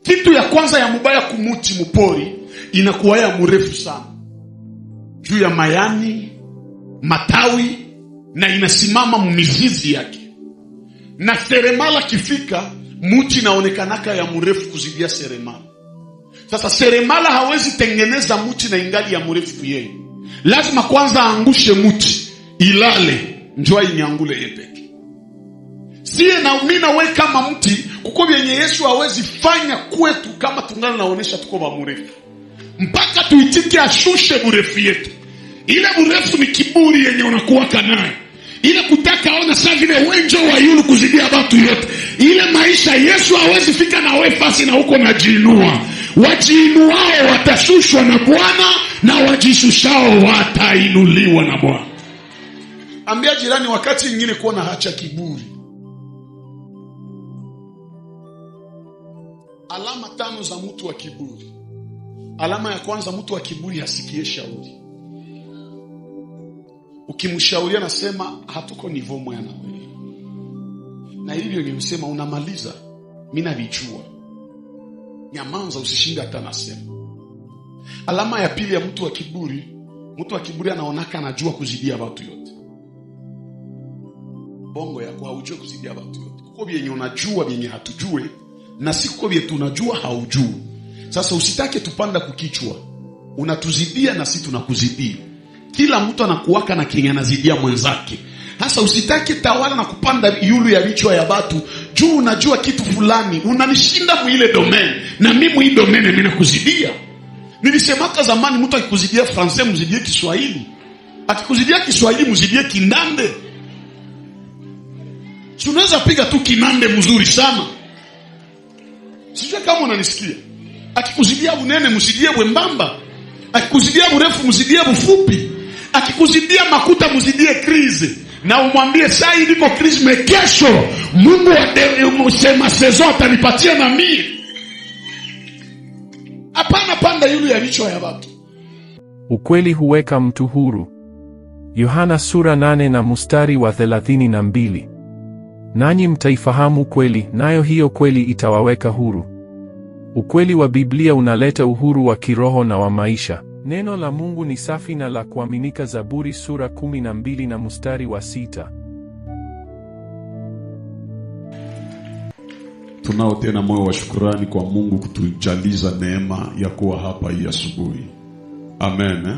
Kitu ya kwanza ya mubaya kumuti mupori inakuwa ya mrefu sana, juu ya mayani, matawi, na inasimama mizizi yake. Na seremala kifika, muti naonekanaka ya mrefu kuzidia seremala. Sasa seremala hawezi tengeneza muti na ingali ya mrefu yeye. Lazima kwanza angushe muti, ilale, njua inyangule yepeke. Siye na umina we kama mti, kuko vyenye Yesu hawezi fanya kwetu kama tungana naonesha tuko ba mrefu. Mpaka tuitike ashushe burefu yetu. Ile burefu ni kiburi yenye unakuwaka nayo. Ile kutaka ona saa vile wenjo wa yulu kuzidia watu yote. Ile maisha Yesu hawezi fika na we fasi na huko na jiinua. Wajiinuao watashushwa na Bwana, na wajishushao watainuliwa na Bwana. Ambia jirani, wakati ingine kuona hacha kiburi. Alama 5 za mtu wa kiburi. Alama ya kwanza, mtu wa kiburi hasikie shauri. Ukimshauria nasema hatuko nivo moja na wewe. Na hivyo nimesema unamaliza, mimi navijua. Nyamanza, usishinde hata nasema. Alama ya pili ya mtu wa kiburi, mtu wa kiburi anaonaka anajua kuzidia watu yote. Bongo yako haujui kuzidia watu yote. Kuko vyenye unajua vyenye hatujue, na siko vyenye tunajua haujui. Sasa usitake tupanda kukichwa. Unatuzidia na sisi tunakuzidia. Kila mtu anakuwaka na kenye anazidia mwenzake. Sasa usitake tawala na kupanda yulu ya vichwa ya watu. Juu unajua kitu fulani, unanishinda muile domain, na mimi muile domain mimi nakuzidia. Nilisemaka zamani, mtu akikuzidia Fransai mzidie Kiswahili. Akikuzidia Kiswahili mzidie Kindande. Si unaweza piga tu Kinande mzuri sana. Sijui kama unanisikia. Akikuzidia unene mzidie wembamba. Akikuzidia urefu mzidie ufupi. Akikuzidia makuta mzidie krizi. Na umwambie saa hii niko krizi, mekesho Mungu wa saison atanipatia na mimi. Hapana panda yule ya vichwa ya watu. Ukweli huweka mtu huru. Yohana sura 8 na mstari wa 32. Nanyi mtaifahamu kweli, nayo hiyo kweli itawaweka huru. Ukweli wa Biblia unaleta uhuru wa kiroho na wa maisha. Neno la Mungu ni safi na la kuaminika. Zaburi sura 12 na mstari wa 6. Tunao tena moyo wa shukrani kwa Mungu kutujaliza neema ya kuwa hapa hii asubuhi. Amen.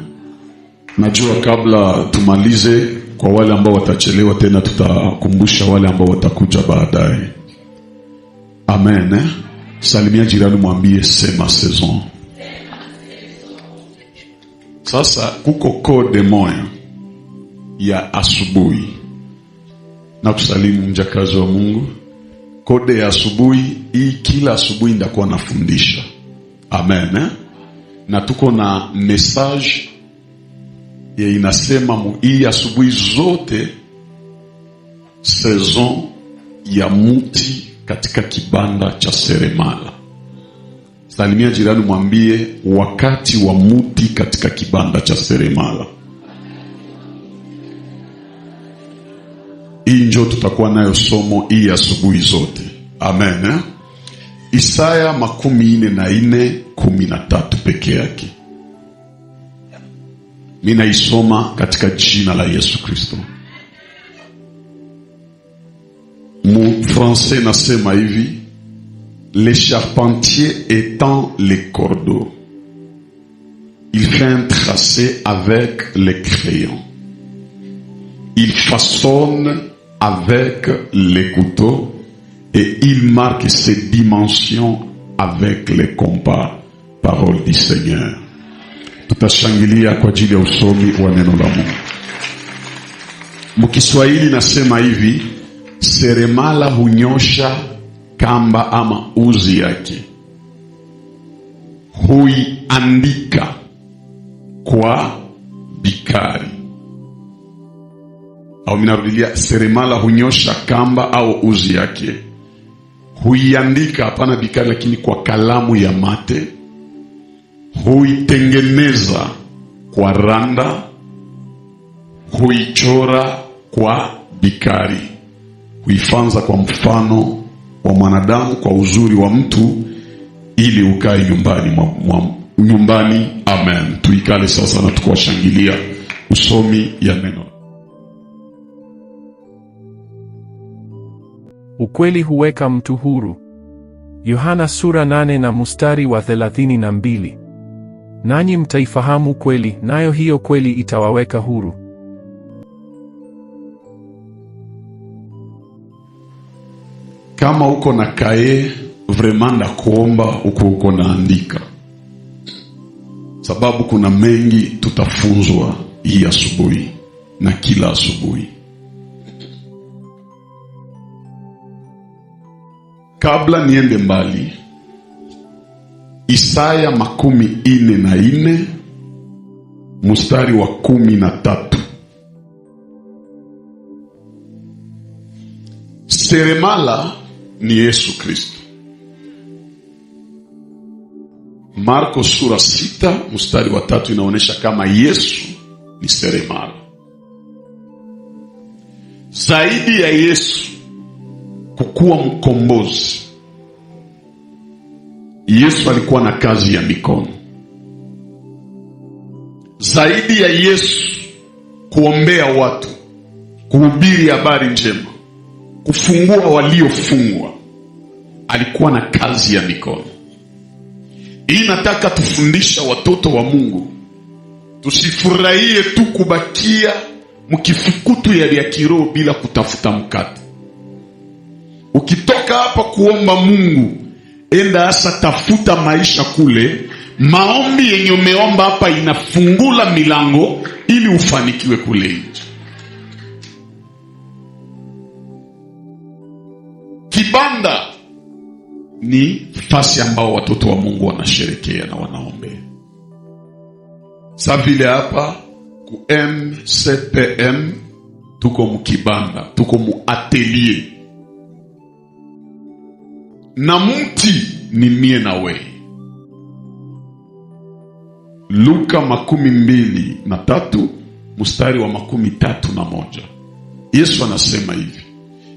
Najua kabla tumalize, kwa wale ambao watachelewa tena tutakumbusha wale ambao watakuja baadaye. Amen. Salimia jirani, mwambie sema saison. Sasa kuko kode moya ya asubuhi. Na kusalimu mjakazi wa Mungu. Kode ya asubuhi hii, kila asubuhi ndakuwa nafundisha. Amen. Na tuko na message ya inasema hii asubuhi zote saison ya muti katika kibanda cha seremala. Salimia jirani, mwambie wakati wa muti katika kibanda cha seremala. Hii njo tutakuwa nayo somo hii asubuhi zote. Amen. Isaya 44:13 peke yake. Mina isoma katika jina la Yesu Kristo. Mu français nasema hivi: les charpentiers étend les cordeaux, il fait un tracé avec les crayons, il façonne avec les couteaux et il marque ses dimensions avec les compas. Parole du Seigneur. Tutashangilia kwa ajili ya usomi wa neno la Mungu. Mkiswahili nasema hivi: seremala hunyosha kamba ama uzi yake, huiandika kwa bikari. Au minarudilia, seremala hunyosha kamba au uzi yake, huiandika, hapana bikari lakini kwa kalamu ya mate, huitengeneza kwa randa, huichora kwa bikari, huifanza kwa mfano wa mwanadamu, kwa uzuri wa mtu, ili ukae nyumbani. Amen. Tuikale sasa na tukuwashangilia usomi ya neno. Ukweli huweka mtu huru. Yohana sura 8 na mstari wa 32. Nanyi mtaifahamu kweli, nayo hiyo kweli itawaweka huru. Kama uko na kae, vraiment na kuomba uko naandika, sababu kuna mengi tutafunzwa hii asubuhi na kila asubuhi. Kabla niende mbali, Isaya 44 mstari wa 13. Seremala ni Yesu Kristo. Marko sura 6 mstari wa 3 inaonyesha kama Yesu ni seremala. Zaidi ya Yesu kukuwa mkombozi, Yesu alikuwa na kazi ya mikono. Zaidi ya Yesu kuombea watu, kuhubiri habari njema, kufungua waliofungwa, alikuwa na kazi ya mikono. Hii nataka tufundisha watoto wa Mungu, tusifurahie tu kubakia mkifukutu ya kiroho bila kutafuta mkate. Ukitoka hapa kuomba Mungu, enda hasa tafuta maisha kule. Maombi yenye umeomba hapa inafungula milango ili ufanikiwe kule nje. Kibanda ni fasi ambao watoto wa Mungu wanasherekea na wanaombea. Sa vile hapa ku MCPM tuko mkibanda, tuko mu atelier. Na mti ni mie na we. Luka 23 mstari wa 31. Yesu anasema hivi: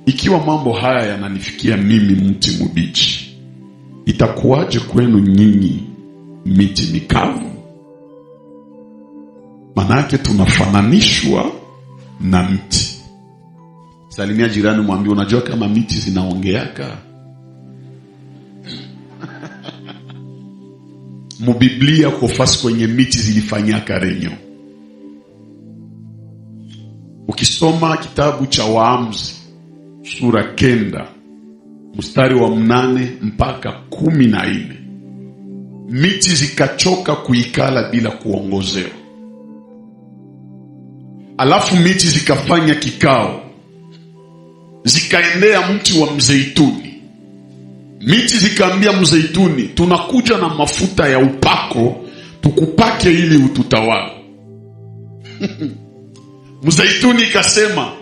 ikiwa mambo haya yananifikia mimi mti mbichi, itakuwaje kwenu nyinyi miti mikavu? Manake tunafananishwa na mti. Salimia jirani, mwambie unajua kama miti zinaongeaka. Mubiblia kufasi kwenye miti zilifanyaka renyo. Ukisoma kitabu cha Waamuzi sura 9 mstari wa 8 mpaka 14, miti zikachoka kuikala bila kuongozewa. Alafu miti zikafanya kikao, zikaendea mti wa mzeituni. Miti zikaambia mzeituni, tunakuja na mafuta ya upako tukupake ili ututawala. Mzeituni ikasema,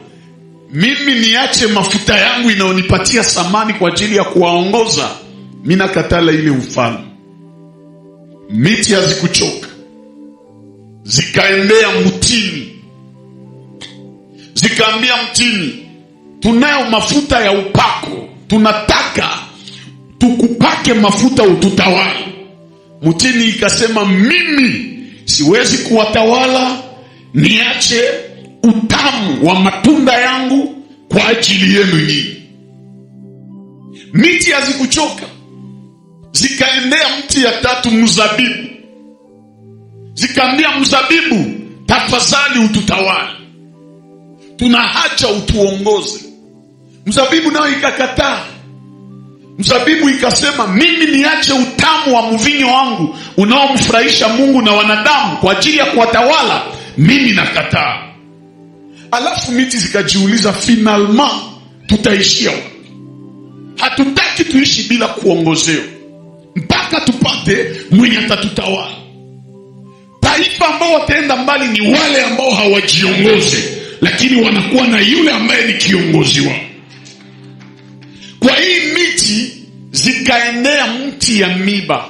mimi niache mafuta yangu inaonipatia samani kwa ajili ya kuwaongoza? Mimi nakatala ile ufalme. Miti hazikuchoka, zikaendea mtini, zikaambia mtini, tunayo mafuta ya upako, tunataka tukupake mafuta ututawala. Mtini ikasema, mimi siwezi kuwatawala, niache utamu wa matunda yangu kwa ajili yenu nyinyi. Miti hazikuchoka, zikaendea mti ya 3 mzabibu, zikaambia mzabibu, tafadhali ututawala, tuna haja utuongoze. Mzabibu nao ikakataa. Mzabibu ikasema, mimi niache utamu wa mvinyo wangu unaomfurahisha Mungu na wanadamu kwa ajili ya kuwatawala? Mimi nakataa. Alafu miti zikajiuliza, finalma tutaishia wapi? Hatutaki tuishi bila kuongozewa, mpaka tupate mwenye atatutawala. Taifa ambao wataenda mbali ni wale ambao hawajiongoze, lakini wanakuwa na yule ambaye ni kiongozi wao. Kwa hii miti zikaendea mti ya miba,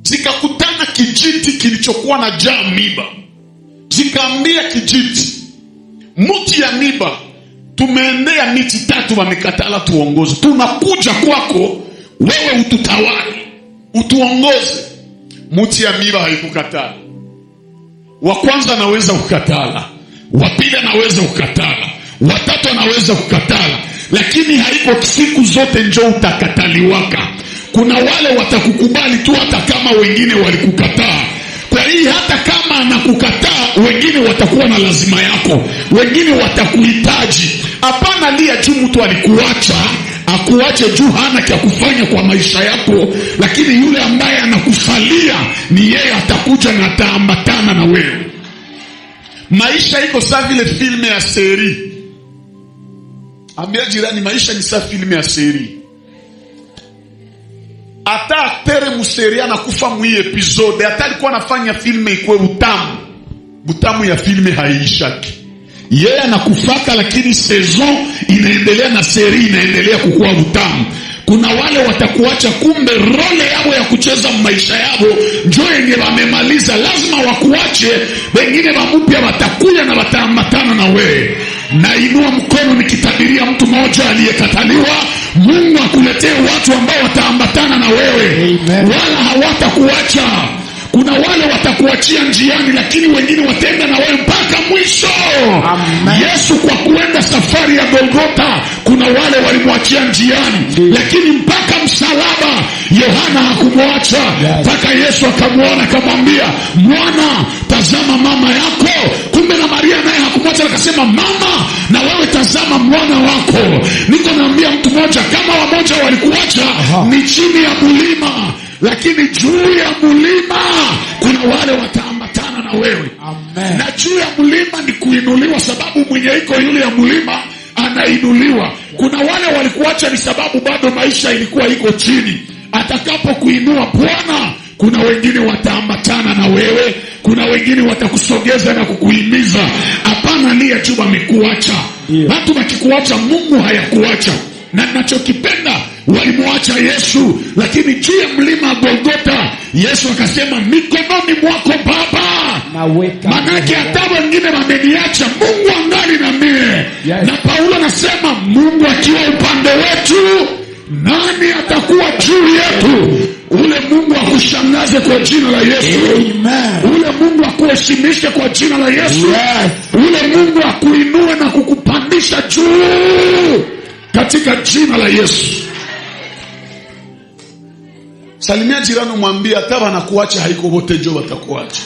zikakutana kijiti kilichokuwa na jaa miba. Zikaambia kijiti, mti ya miba, tumeendea miti 3 wamekatala tuongoze, tunakuja kwako wewe ututawale, utuongoze. Mti ya miba haikukatala. Wa kwanza anaweza kukatala, wa pili anaweza kukatala, wa tatu anaweza kukatala, lakini haiko siku zote njoo utakataliwaka. Kuna wale watakukubali tu hata kama wengine walikukataa. Kwa hii hata kama anakukataa, wengine watakuwa na lazima yako, wengine watakuhitaji. Hapana lia juu mtu alikuacha, akuache juu hana kia kufanya kwa maisha yako, lakini yule ambaye anakusalia ni yeye, atakuja na ataambatana na wewe. Maisha iko sawa vile filme ya seri. Ambia jirani, maisha ni sawa filme ya seri. Ata aktere museri anakufa mwi episode, ata alikuwa anafanya filme ikwe butamu ya filme haiishaki. Yeye anakufaka, lakini saison inaendelea na seri inaendelea kukua butamu. Kuna wale watakuacha, kumbe role yao ya kucheza maisha yao njoo yenye wamemaliza, lazima wakuache. Wengine wamupya watakuja na wataambatana na wewe. Na inua mkono nikitabiria mtu mmoja aliyekataliwa, Mungu akuletee watu ambao wataambatana na wewe. Amen. Wala hawatakuacha. Kuna wale watakuachia njiani, lakini wengine wataenda na wewe mpaka mwisho. Amen. Yesu kwa kuenda safari ya Golgotha, kuna wale walimwachia njiani, lakini mpaka msalaba Yohana hakumwacha. Mpaka Yesu akamwona, akamwambia, mwana, tazama mama yako. Kumbe na Maria naye hakumwacha, akasema, mama, na wewe tazama mwana wako. Niko naambia mtu mmoja, kama wamoja walikuacha ni chini ya mlima, lakini juu ya mlima kuna wale wataambatana na wewe. Amen. Na juu ya mlima ni kuinuliwa, sababu mwenye iko yule ya mlima anainuliwa. Kuna wale walikuacha ni sababu bado maisha ilikuwa iko chini. Atakapo kuinua Bwana, kuna wengine wataambatana na wewe, kuna wengine watakusogeza na kukuhimiza. Hapana lia juu wamekuacha. Watu wakikuacha, Mungu hayakuacha. Na ninachokipenda, walimwacha Yesu, lakini juu ya mlima wa Golgotha Yesu akasema, mikononi mwako Baba. Manake hata wengine wameniacha, Mungu angali na mie. Yes. Na Paulo anasema, Mungu akiwa upande wetu, nani atakuwa juu yetu? Ule Mungu akushangaze kwa jina la Yesu. Amen. Ule Mungu akuheshimishe kwa jina la Yesu. Yes. Ule Mungu akuinue na kukupandisha juu katika jina la Yesu. Salimia jirani, mwambie hata wanakuacha haiko wote njoo watakuacha.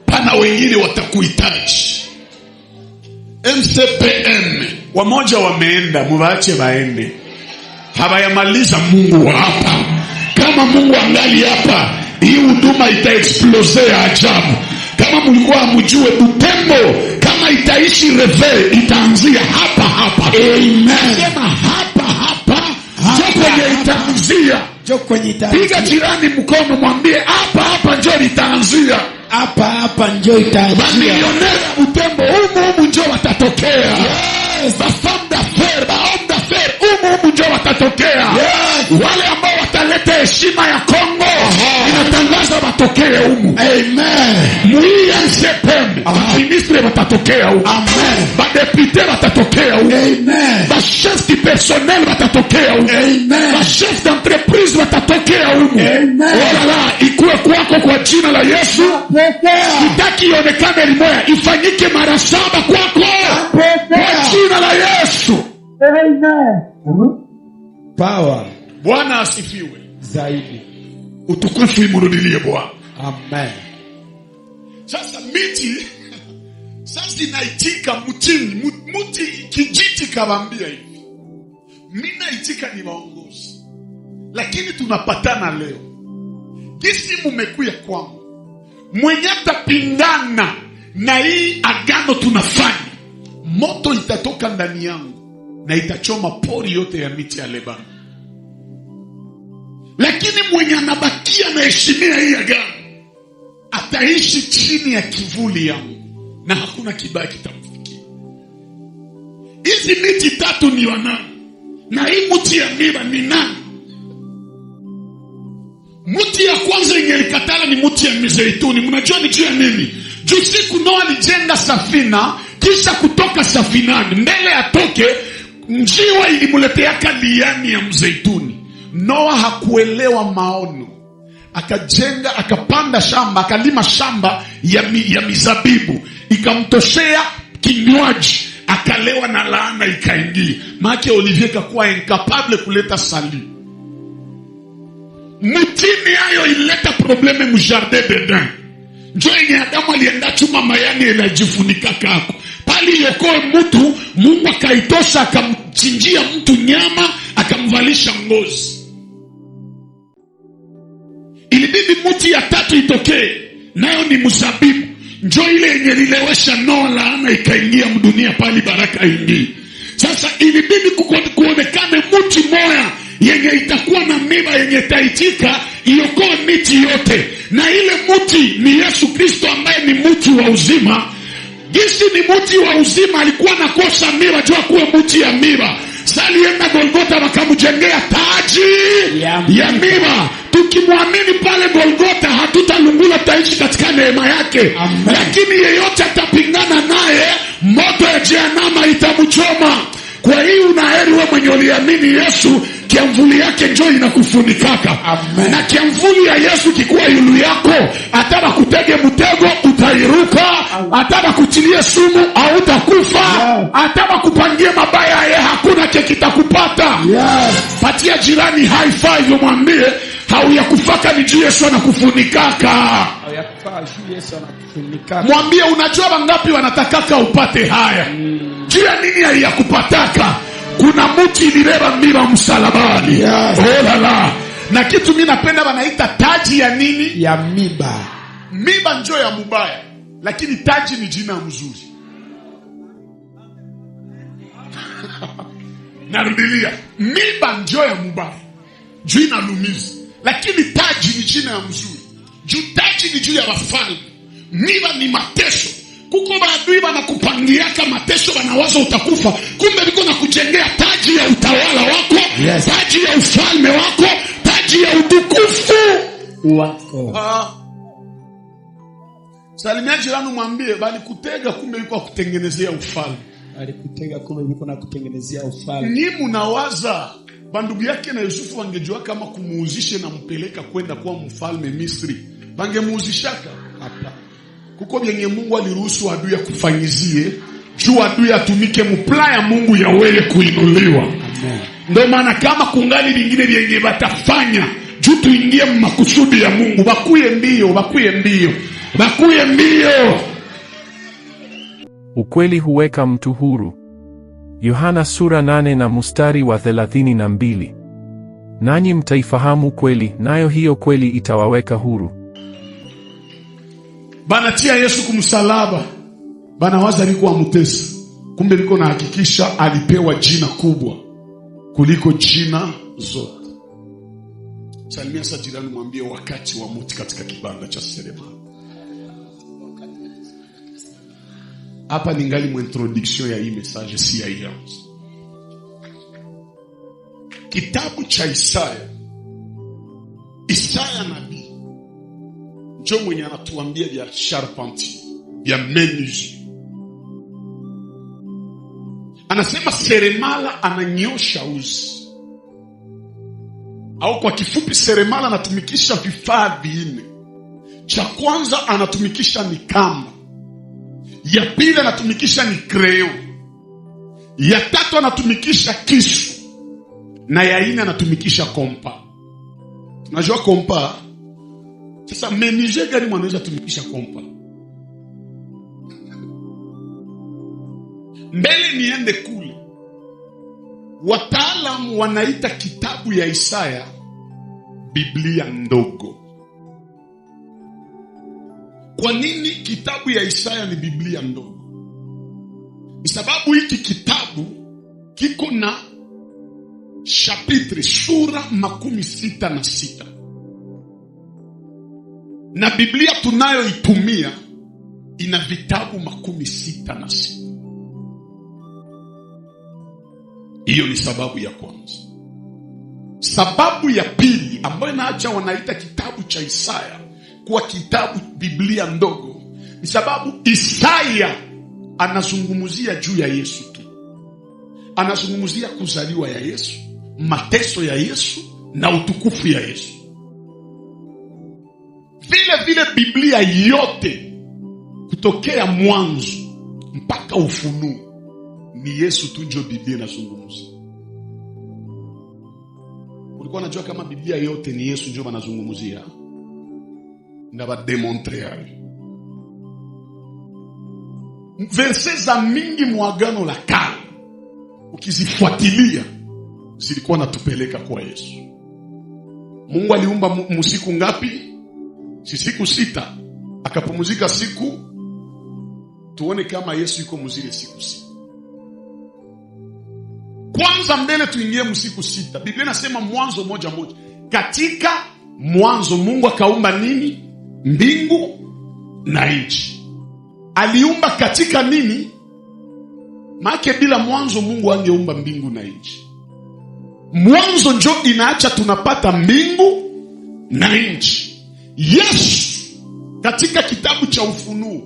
Pana wengine watakuhitaji. MCPM wamoja wameenda, muwaache waende. Hawayamaliza Mungu hapa. Kama Mungu angali hapa, hii huduma itaexplose ajabu. Kama mlikuwa hamjue, Butembo kama itaishi reve itaanzia hapa hapa. Amen. Sema hapa hapa. Njoo kwenye itaanzia. Piga jirani mkono, mwambie hapa hapa njoo itaanzia. Hapa hapa njoo itaanzia. Mamilionea Butembo humu njoo watatokea. Yes. Bafamda fer, baomda fer, humu njoo watatokea. Yes. Wale ambao wataleta heshima ya Kongo, inatangaza watokee humu. Amen. Muia nsepem, ministre watatokea humu. Amen. Badepite watatokea humu. Amen. Bachef di personnel watatokea humu. Amen. Bachef d'entreprise watatokea humu. Amen. Olala, ikuwe kwako kwa jina la Yesu. Sitaki ionekane limoya, ifanyike mara 7 kwako kwa jina la Yesu. Amen. Power. Bwana asifiwe. Zaidi. Utukufu imurudilie Bwana. Amen. Sasa miti sasa inaitika mutini, muti kijiti kabambia hivi. Mimi naitika ni waongozi. Lakini tunapatana leo. Kisi mumekuya kwangu. Mwenye tapingana na hii agano tunafanya, moto itatoka ndani yangu na itachoma pori yote ya miti ya Lebanon. Lakini mwenye anabakia na heshimia hii agano, ataishi chini ya kivuli yangu na hakuna kibaya kitamfikia. Hizi miti 3 ni wanani? Na hii mti ya miba ni nani? Mti ya kwanza ingelikatala ni mti ya mizeituni. Mnajua ni juu ya nini? Juu siku Noa alijenga safina, kisha kutoka safinani, mbele atoke njiwa ilimuleteaka liani ya mzeituni. Noa hakuelewa maono, akajenga, akapanda shamba, akalima shamba ya mizabibu, ikamtoshea kinywaji, akalewa na laana ikaingia. Maana Olivier kakuwa incapable kuleta sali. Mutini hayo ileta probleme mu jardin d'Eden. Njo yenye Adamu alienda chuma mayani inajifunika kako. Pali yokoe mtu, Mungu akaitosha, akamchinjia mtu nyama, akamvalisha ngozi. Ilibidi muti ya tatu itokee, nayo ni mzabibu. Njo ile yenye lilewesha Noa laana ikaingia mdunia, pali baraka ingia. Sasa ilibidi kuonekane muti moya yenye itakuwa na miba yenye taitika iokoe miti yote, na ile muti ni Yesu Kristo ambaye ni muti wa uzima. Gisi ni muti wa uzima, alikuwa nakosa miba jua kuwe muti ya miba. Salienda Golgotha wakamujengea taji ya miba. Tukimwamini pale Golgotha hatutalungula, taishi katika neema yake. Amen. Lakini yeyote atapingana naye, moto ya jehanamu itamchoma. Kwa hiyo unaheri wewe mwenye uliamini Yesu, kiamvuli yake njoo inakufunikaka. Amen. Na kiamvuli ya Yesu kikuwa yulu yako, ataba kutege mtego utairuka, ataba kutilie sumu hautakufa, ataba kupangia mabaya ye hakuna kitakupata. Patia jirani high five, umwambie hauyakufaka ni juu Yesu anakufunikaka. Hauyakufaka juu Yesu anakufunikaka. Mwambie unajua wangapi wanatakaka upate haya. Juu ya nini haiyakupataka? Kuna muti ilibeba miba msalabani. Oh la la. Na kitu mimi napenda wanaita taji ya nini? Ya miba. Miba njoo ya mubaya, lakini taji ni jina mzuri. Narudilia, miba njoo ya mubaya, jina lumizi, lakini taji ni jina ya mzuri. Juu taji ni juu ya wafalme, miba ni mateso. Kuko maadui wanakupangiaka mateso, wanawaza utakufa, kumbe biko na kujengea taji ya utawala wako. Yes. Taji ya ufalme wako, taji ya utukufu wako. Salimia jirani, mwambie bali kutega kumbe yuko kutengenezea ufalme. Bali kutega kumbe yuko na kutengenezea ufalme. Ni munawaza bandugu yake na Yusufu wangejua kama kumuuzishe na mpeleka kwenda kwa mfalme Misri, bangemuuzishaka? Hapana. Kuko byenye Mungu aliruhusu adui akufanyizie, juu adui atumike mpla ya Mungu ya wewe kuinuliwa. Amen. Ndio maana kama kungali vingine vyenye batafanya juu tuingie makusudi ya Mungu, bakuye mbio, bakuye mbio, bakuye mbio. Ukweli huweka mtu huru. Yohana sura 8 na mstari wa 32. Nanyi mtaifahamu kweli, nayo hiyo kweli itawaweka huru. Banatia Yesu kumsalaba, banawaza alikuwa mtesi, kumbe liko na hakikisha alipewa jina kubwa kuliko jina zote. Salimia sa jirani, mwambie wakati wa muti katika kibanda cha seremala. Hapa ningali mu introduction ya hii message, si ya ianza. Kitabu cha Isaya nabii njo mwenye anatuambia vya charpentier, vya menuisier. Anasema seremala ananyosha uzi, au kwa kifupi seremala anatumikisha vifaa vinne. Cha kwanza anatumikisha ni kamba, ya pili anatumikisha ni crayon, ya tatu anatumikisha kisu, na ya nne anatumikisha kompa. Tunajua kompa. Sasa menuisier gani mwanaweza tumikisha kompa? Mbele niende kule, wataalamu wanaita kitabu ya Isaya Biblia ndogo. Kwa nini kitabu ya Isaya ni Biblia ndogo? Ni sababu hiki kitabu kiko na chapitre, sura 66. Na Biblia tunayoitumia ina vitabu 66. Hiyo ni sababu ya kwanza. Sababu ya pili ambayo inaacha wanaita kitabu cha Isaya kuwa kitabu Biblia ndogo, ni sababu Isaya anazungumzia juu ya Yesu tu. anazungumzia kuzaliwa ya Yesu, mateso ya Yesu na utukufu ya Yesu. Vile vile Biblia yote kutokea mwanzo mpaka Ufunuo ni Yesu tu ndio Biblia inazungumzia. Ulikuwa unajua kama Biblia yote ni Yesu ndio wanazungumzia? Na ba demontrer verse za mingi mwagano la kale ukizifuatilia zilikuwa natupeleka kwa Yesu. Mungu aliumba musiku ngapi? Siku 6. Akapumzika siku. Tuone kama Yesu yuko mzile siku 6. Kwanza mbele tuingie msiku 6. Biblia inasema Mwanzo 1:1. Katika mwanzo Mungu akaumba nini? Mbingu na nchi. Aliumba katika nini? Maana bila mwanzo Mungu angeumba mbingu na nchi. Mwanzo ndio inaacha tunapata mbingu na nchi. Yesu katika kitabu cha Ufunuo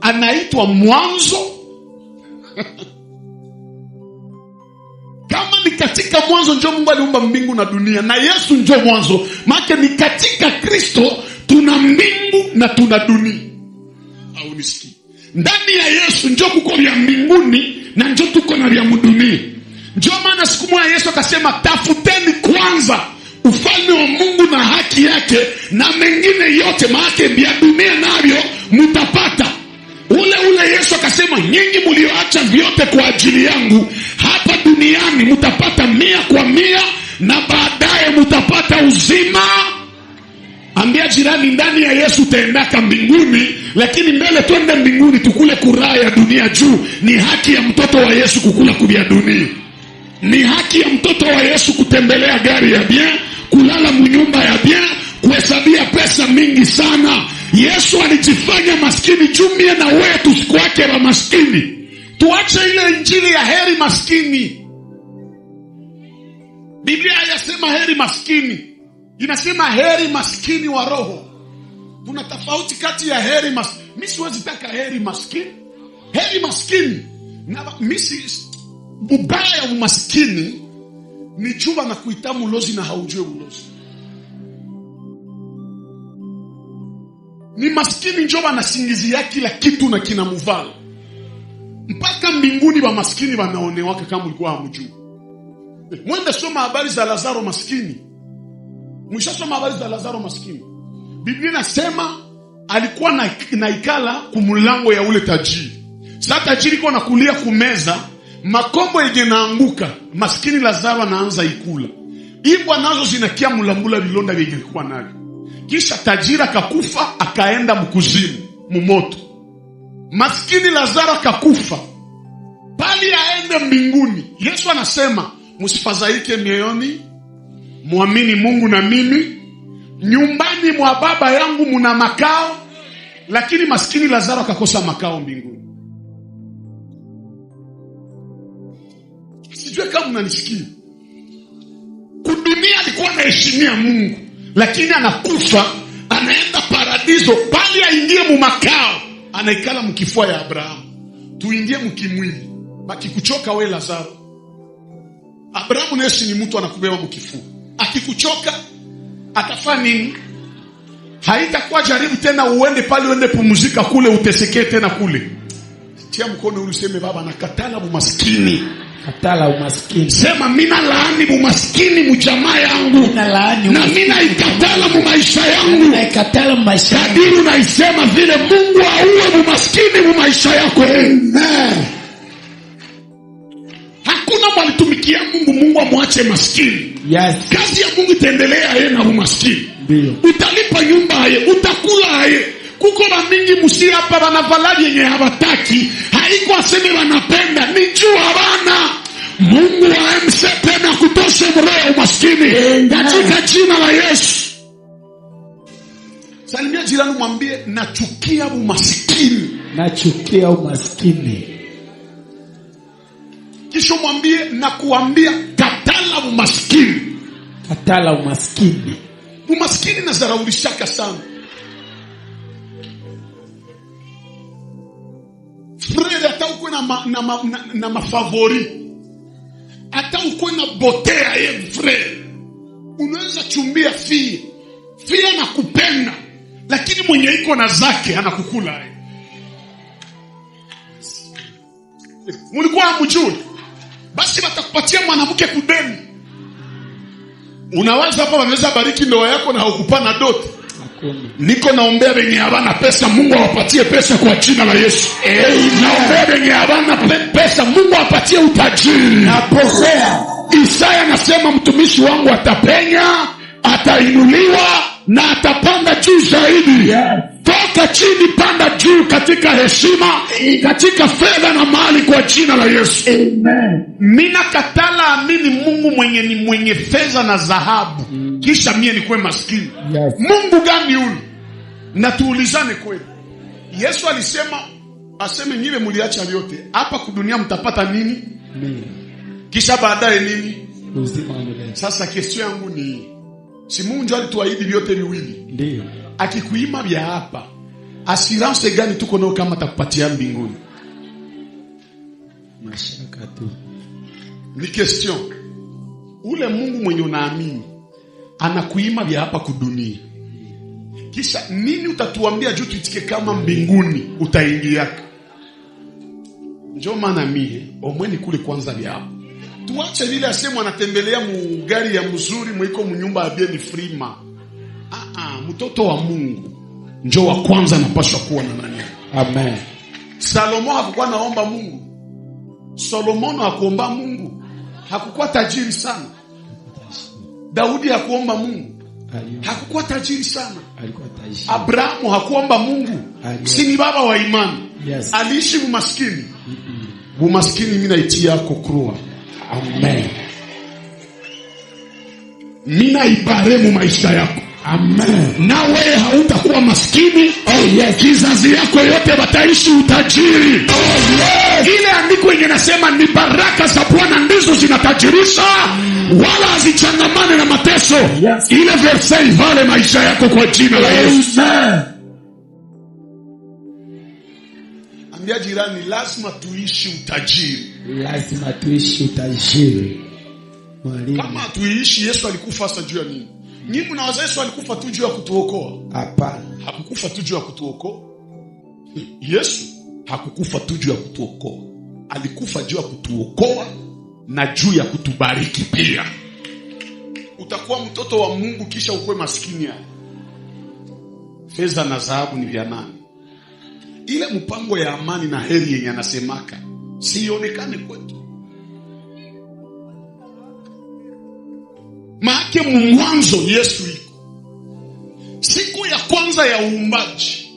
anaitwa mwanzo. Kama ni katika mwanzo ndio Mungu aliumba mbingu na dunia, na Yesu ndio mwanzo, maana ni katika Kristo tuna mbingu na tuna dunia. Au nisikii? Ndani ya Yesu ndio kuko vya mbinguni na ndio tuko na vya dunia. Ndio maana siku moja Yesu akasema tafuteni kwanza ufalme wa Mungu na haki yake, na mengine yote maana vya dunia navyo mtapata. Ule Yesu akasema nyinyi mlioacha vyote kwa ajili yangu hapa duniani mtapata 100%, na baadaye mtapata uzima. Ambia jirani, ndani ya Yesu utaendaka mbinguni, lakini mbele twende mbinguni tukule kuraha ya dunia juu. Ni haki ya mtoto wa Yesu kukula kubia dunia. Ni haki ya mtoto wa Yesu kutembelea gari ya bien, kulala mnyumba ya bien, kuhesabia pesa mingi sana. Yesu alijifanya maskini juu mie na wewe tusikwake wa maskini. Tuache ile injili ya heri maskini. Biblia hayasema heri maskini, inasema heri maskini wa roho. Kuna tofauti kati ya heri maskini. Mimi siwezi taka heri maskini. Heri maskini na mimi ubaya wa maskini ni chuba na kuita mulozi na haujue ulozi. Ni maskini njoba na singizia kila kitu na kinamuvala. Mpaka mbinguni wa maskini wanaonewaka kama ulikuwa hamjui. Mwende soma habari za Lazaro maskini. Mwishasoma habari za Lazaro maskini. Biblia inasema alikuwa na ikala kumulango ya ule tajiri. Sasa tajiri kwa nakulia kumeza, makombo yenye naanguka, maskini Lazaro anaanza ikula. Ibwa nazo zinakia mulambula vilonda vyenye alikuwa navyo. Kisha tajiri akakufa, akaenda mkuzimu, mumoto. Maskini Lazaro akakufa, bali aende mbinguni. Yesu anasema msifadhaike mioyoni, muamini Mungu na mimi. Nyumbani mwa baba yangu muna makao. Lakini maskini Lazaro akakosa makao mbinguni. Sijui kama mnanisikia. Kudunia alikuwa anaheshimia Mungu, lakini anakufa, anaenda paradiso, bali aingie mu makao, anaikala mkifua ya Abrahamu. Tuingie mkimwili. Baki kuchoka we Lazaro. Abrahamu na Yesu ni mtu anakubeba mkifua. Akikuchoka atafanya nini? Haitakuwa jaribu tena uende pale uende pumzika kule utesekee tena kule. Tia mkono ule useme baba nakatala umaskini. Katala umaskini. Sema mina laani umaskini mjamaa yangu. Na mina ikatala mu maisha yangu. Na ikatala mu maisha yangu. Kadiri unaisema vile Mungu auwe umaskini mu maisha yako. Amen. Hakuna mwalitumikia Mungu Mungu amwache maskini. Yes. Kazi ya Mungu itaendelea yeye na umaskini. Ndio. Utalipa nyumba yeye, utakula yeye. Kuko ba mingi musi hapa wanavalali yenye hawataki. Haiko aseme wanapenda, ni juu hawana. Mungu waemse tena kutosha mroho umaskini katika jina la Yesu. Salimia jirani mwambie nachukia umaskini. Nachukia umaskini. Kisha mwambie na kuambia katala umaskini. Katala umaskini. Umaskini na zaraulishaka sana. Frere hata ukwe na mafavori. hata uko na botea ye frere, unaweza chumbia fie anakupenda, lakini mwenye iko na zake anakukula. Mulikuwa hamjui? Basi watakupatia mwanamke kudeni. Unawaza hapa wanaweza bariki ndoa yako na hukupana dote. Niko naombea wenye habana pesa, Mungu awapatie pesa kwa jina la Yesu. Naombea wenye habana pesa, Mungu awapatie utajiri. Napokea. Isaya anasema mtumishi wangu atapenya, atainuliwa na atapanda juu zaidi. Toka chini panda juu, katika heshima, katika fedha na mali, kwa jina la Yesu. Amen. Mina katala amini Mungu mwenye ni mwenye fedha na dhahabu, kisha mie nikuwe maskini. Yes. Mungu gani yule? Na tuulizane kweli. Yesu alisema, aseme nyiwe muliacha vyote hapa kudunia mtapata nini? Kisha baadaye nini? Uzima wa milele. Sasa kesho yangu ni, si Mungu ndio alituahidi vyote viwili? Ndio. Akikuima vya hapa, assurance gani tuko nao kama atakupatia mbinguni? Mashaka tu. Ni question. Ule Mungu mwenye unaamini anakuima vya hapa kudunia, kisha nini utatuambia juu tuitike kama mbinguni utaingiaka? Njoo maana mie omweni kule kwanza vya hapa. Tuache vile asema anatembelea mugari ya mzuri mwiko mnyumba abie ni frima. Mtoto wa Mungu njoo wa kwanza anapaswa kuwa na nani? Amen. Salomo hakukuwa naomba Mungu. Solomon hakuomba Mungu, hakukuwa tajiri sana. Daudi hakuomba Mungu, hakukuwa tajiri sana. Alikuwa tajiri. Abrahamu hakuomba Mungu, si ni baba wa imani. Yes. Aliishi umaskini. Umaskini mimi naitia yako kurua. Amen. Mina ibaremu maisha yako. Amen. Na wewe hautakuwa maskini. Yes. Kizazi yako yote wataishi utajiri. Yes. Ile andiko yenye nasema ni baraka za Bwana ndizo zinatajirisha, wala hazichangamane na mateso. Yes. Ile verse ivale maisha yako kwa jina la Yesu. Amen. Ambia jirani, lazima tuishi utajiri. Lazima tuishi utajiri. Mwalimu. Kama tuishi, Yesu alikufa hasa juu ya nini? Nyinyi mnawaza Yesu alikufa tu juu ya kutuokoa? Hapana. Hakukufa tu juu ya kutuokoa. Yesu hakukufa tu juu ya kutuokoa. Alikufa juu ya kutuokoa na juu ya kutubariki pia. Utakuwa mtoto wa Mungu kisha ukue maskini ya. Fedha na dhahabu ni vya nani? Ile mpango ya amani na heri yenye anasemaka sionekane kwetu. Maake mwanzo Yesu iko. Siku ya kwanza ya uumbaji,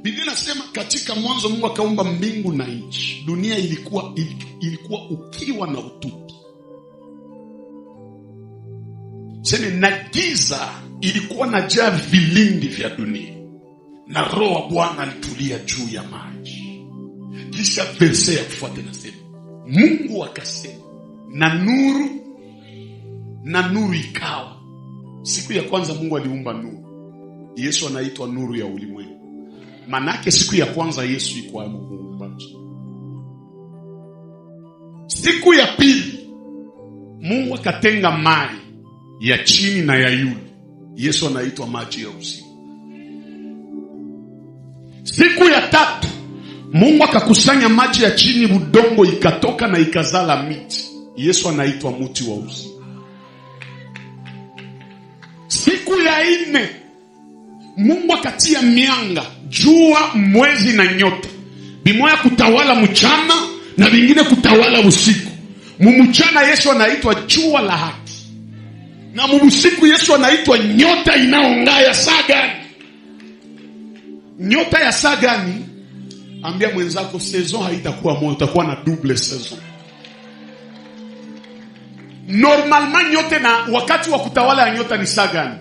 Biblia inasema katika mwanzo Mungu akaumba mbingu na nchi. Dunia ilikuwa ukiwa na utupu. Sema na giza ilikuwa na jaa vilindi vya dunia. Na Roho wa Bwana alitulia juu ya maji. Kisha verse ya kufuata nasema, Mungu akasema na nuru ikawa. Siku ya kwanza Mungu aliumba nuru. Yesu anaitwa nuru ya ulimwengu. Manake siku ya kwanza Yesu yuko muumbaji. Siku ya pili Mungu akatenga maji ya chini na ya yule. Yesu anaitwa maji ya uzima. Siku ya tatu Mungu akakusanya maji ya chini, udongo ikatoka na ikazala miti. Yesu anaitwa mti wa uzima. Siku ya nne Mungu akatia mianga, jua, mwezi na nyota. Bimoya kutawala mchana na vingine kutawala usiku. Mchana Yesu anaitwa jua la haki. Na usiku Yesu anaitwa nyota inaong'aa ya saa gani? Nyota ya saa gani? Ambia mwenzako saison haitakuwa moja, utakuwa na double saison. Normalement nyota na wakati wa kutawala ya nyota ni saa gani?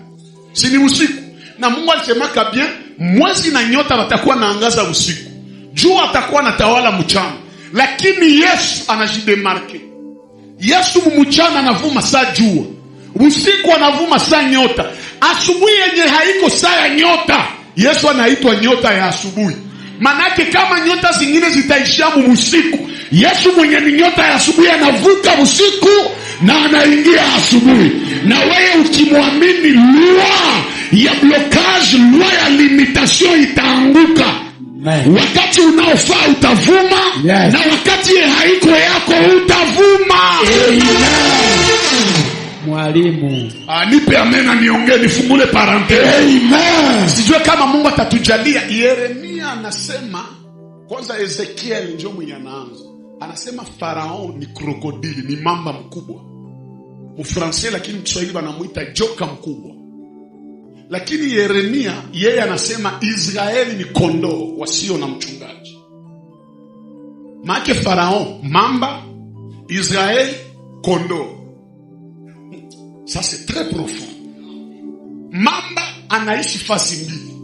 Si ni usiku. Na Mungu alisema kabisa mwezi na nyota watakuwa naangaza usiku. Jua atakuwa na tawala mchana. Lakini Yesu anajidemarke. Yesu mchana anavuma saa jua. Usiku anavuma saa nyota. Asubuhi yenye haiko saa ya nyota, Yesu anaitwa nyota ya asubuhi. Manake kama nyota zingine zitaisha usiku, Yesu mwenye ni nyota ya asubuhi anavuka usiku na anaingia asubuhi. Na wewe ukimwamini, loi ya blocage, loi ya limitation itaanguka. Wakati unaofaa utavuma, yes. Na wakati haiko yako utavuma. Mwalimu, nipe amena niongee nifungule parenthese. Amen. Sijue kama Mungu atatujalia. Yeremia anasema, kwanza Ezekiel ndio mwenye anaanza. Anasema Farao ni krokodili, ni mamba mkubwa. Mfransa lakini Kiswahili wanamuita joka mkubwa. Lakini Yeremia yeye anasema Israeli ni kondoo wasio na mchungaji. Maana Farao mamba, Israeli kondoo. Ça c'est très profond. Mamba anaishi fasi mbili.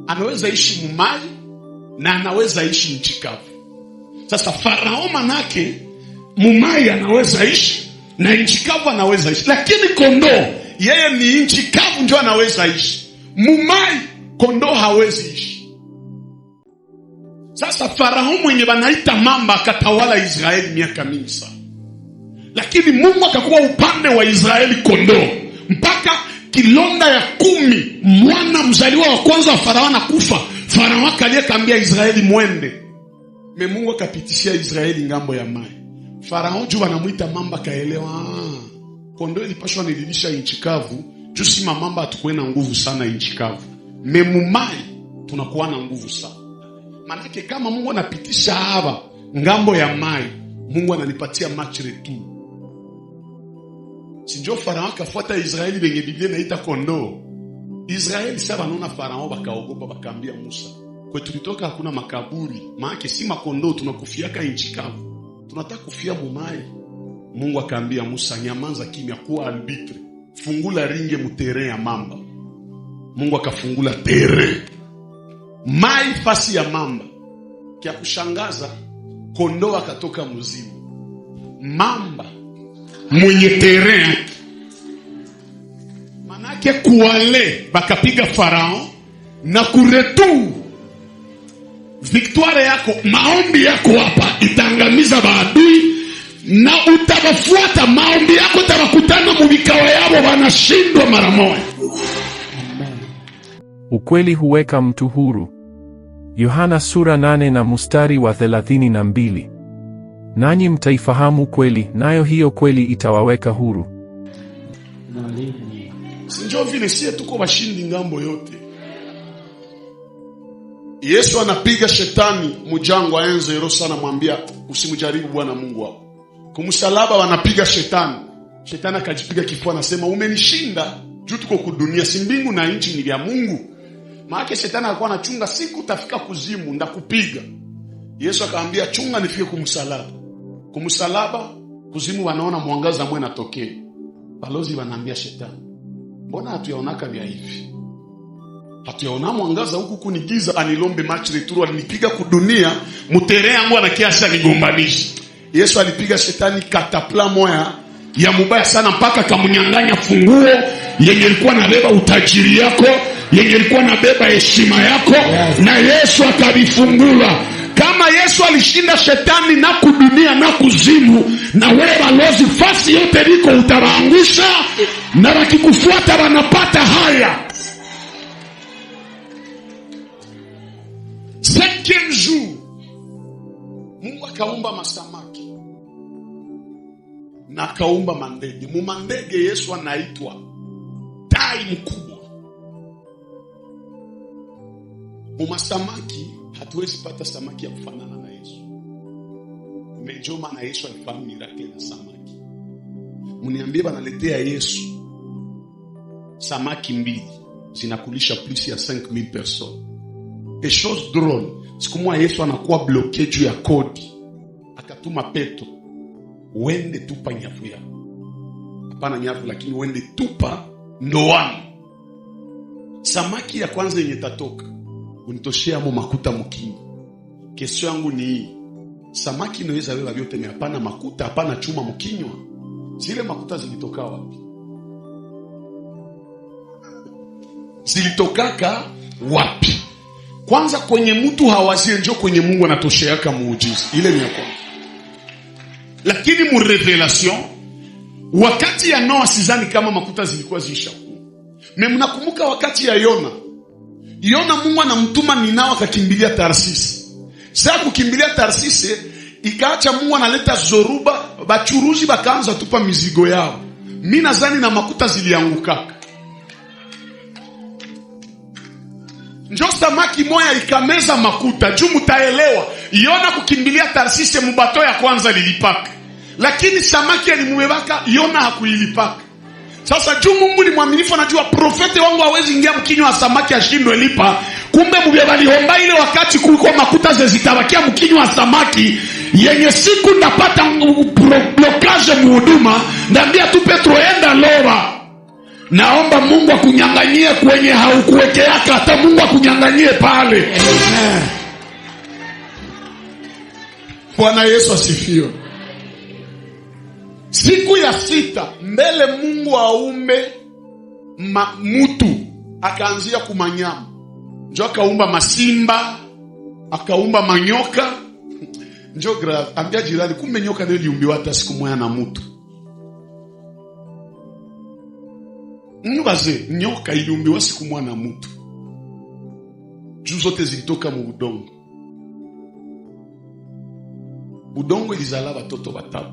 Anaweza ishi mumai na anaweza ishi nchi kavu. Sasa Farao manake mumai anaweza ishi na nchi kavu anaweza ishi. Lakini kondoo yeye ni nchi kavu ndio anaweza ishi. Mumai kondoo hawezi ishi. Sasa Farao mwenye banaita mamba akatawala Israeli miaka mingi sana. Lakini Mungu akakuwa upande wa Israeli kondoo. Mpaka kilonda ya 10 mwana mzaliwa wa kwanza wa Farao anakufa. Farao aliyekaambia Israeli mwende. Mungu akapitishia Israeli ngambo ya mai. Farao juu anamuita mamba kaelewa. Kondoo ilipashwa nililisha nchi kavu. Juu si mamba atakuwa na nguvu sana nchi kavu. Memumai tunakuwa na nguvu sana. Manake kama Mungu anapitisha hapa ngambo ya mai, Mungu ananipatia match retour. Sinjo Farao akafuata Israeli benye Biblia inaita kondoo. Israeli sasa wanaona Farao bakaogopa bakaambia Musa, kwetu tulitoka hakuna makaburi, maana si makondoo tunakufiaka nchi kavu. Tunataka kufia mumai. Mungu akaambia Musa, nyamanza kimya, kuwa arbitre. Fungula ringe mutere ya mamba. Mungu akafungula tere. Mai fasi ya mamba. Kia kushangaza, kondoo akatoka mzimu. Mamba mwenye tere. Manake kuale bakapiga Farao na kuretu. Victoire yako, maombi yako hapa itangamiza maadui na utawafuata. Maombi yako tabakutana mubikao yabo wanashindwa mara moja. Ukweli huweka mtu huru. Yohana sura 8 na mstari wa 32. Nanyi mtaifahamu kweli, nayo hiyo kweli itawaweka huru. Sinjo vile sie tuko washindi ngambo yote. Yesu anapiga shetani mujango aenze ero sana, mwambia usimjaribu Bwana Mungu wako. Kumsalaba wanapiga shetani. Shetani akajipiga kifua anasema umenishinda. Juu tuko kudunia, si mbingu na nchi ni vya Mungu. Maana shetani alikuwa anachunga siku utafika kuzimu ndakupiga. Yesu akaambia chunga nifike kumsalaba. Kumsalaba kuzimu wanaona mwangaza mwe natokea. Balozi wanaambia shetani, mbona hatuyaonaka vya hivi? Hatuyaona mwangaza huku kunigiza, anilombe match retour, alinipiga kudunia, mutere yangu anakiasha nigombanisha. Yesu alipiga shetani katapla moya ya mubaya sana mpaka kamunyanganya funguo yenye ilikuwa nabeba utajiri yako, yenye ilikuwa nabeba heshima yako, na Yesu akabifungula. Kama Yesu alishinda shetani na kudunia na kuzimu, na wewe balozi fasi yote liko utawaangusha, na wakikufuata wanapata haya. 5e jour Mungu akaumba masamaki na akaumba mandege. Mumandege Yesu anaitwa tai mkubwa. Mumasamaki hatuwezi pata samaki ya kufanana na Yesu. Mejoma na Yesu alifahamu miracle na samaki. Muniambie banaletea Yesu samaki 2 zinakulisha plus ya 5000 personnes. Et chose drôle, siku moja Yesu anakuwa bloqué juu ya kodi. Akatuma Petro, wende tupa nyavu yako. Hapana nyavu, lakini wende tupa ndoano. Samaki ya kwanza yenye tatoka unitoshea mo makuta mkingi. Kesho yangu ni hii, samaki inaweza beba vyote na hapana makuta, hapana chuma mkinywa. Zile makuta zilitoka wapi? Zilitokaka wapi? Kwanza kwenye mtu hawazie, njoo kwenye Mungu anatosheaka muujiza. Ile ni ya kwanza. Lakini mu revelation wakati ya Noa sidhani kama makuta zilikuwa ziisha. Mnakumbuka wakati ya Yona Mungu anamtuma Ninawi akakimbilia Tarsisi. Sasa kukimbilia Tarsisi ikaacha Mungu analeta zoruba, bachuruzi bakaanza tupa mizigo yao. Mimi nadhani na makuta ziliangukaka. Njo samaki moya ikameza makuta. Juu mtaelewa, Yona kukimbilia Tarsisi mubato ya kwanza lilipaka. Lakini samaki alimubebaka, Yona hakuilipaka. Sasa juu Mungu ni mwaminifu, anajua profeti wangu hawezi ingia mkinywa wa samaki ashindwe lipa. Kumbe mubeba liomba ile wakati kulikuwa makuta zitabakia mkinywa wa samaki. Yenye siku napata blokaje muhuduma, ndambia tu Petro enda loba. Naomba Mungu akunyanganyie kwenye haukuwekeaka, hata Mungu akunyanganyie pale. Bwana Yesu asifiwe. Siku ya 6 mbele Mungu aumbe mutu, akaanzia kumanyama. Njo akaumba masimba, akaumba manyoka. Njo grave, ambia jirani, kumbe nyoka ndio iliumbiwa hata siku moja na mutu. Mbaze, nyoka iliumbiwa siku moja na mutu. Juu zote zilitoka mu udongo. Udongo ilizala watoto 3.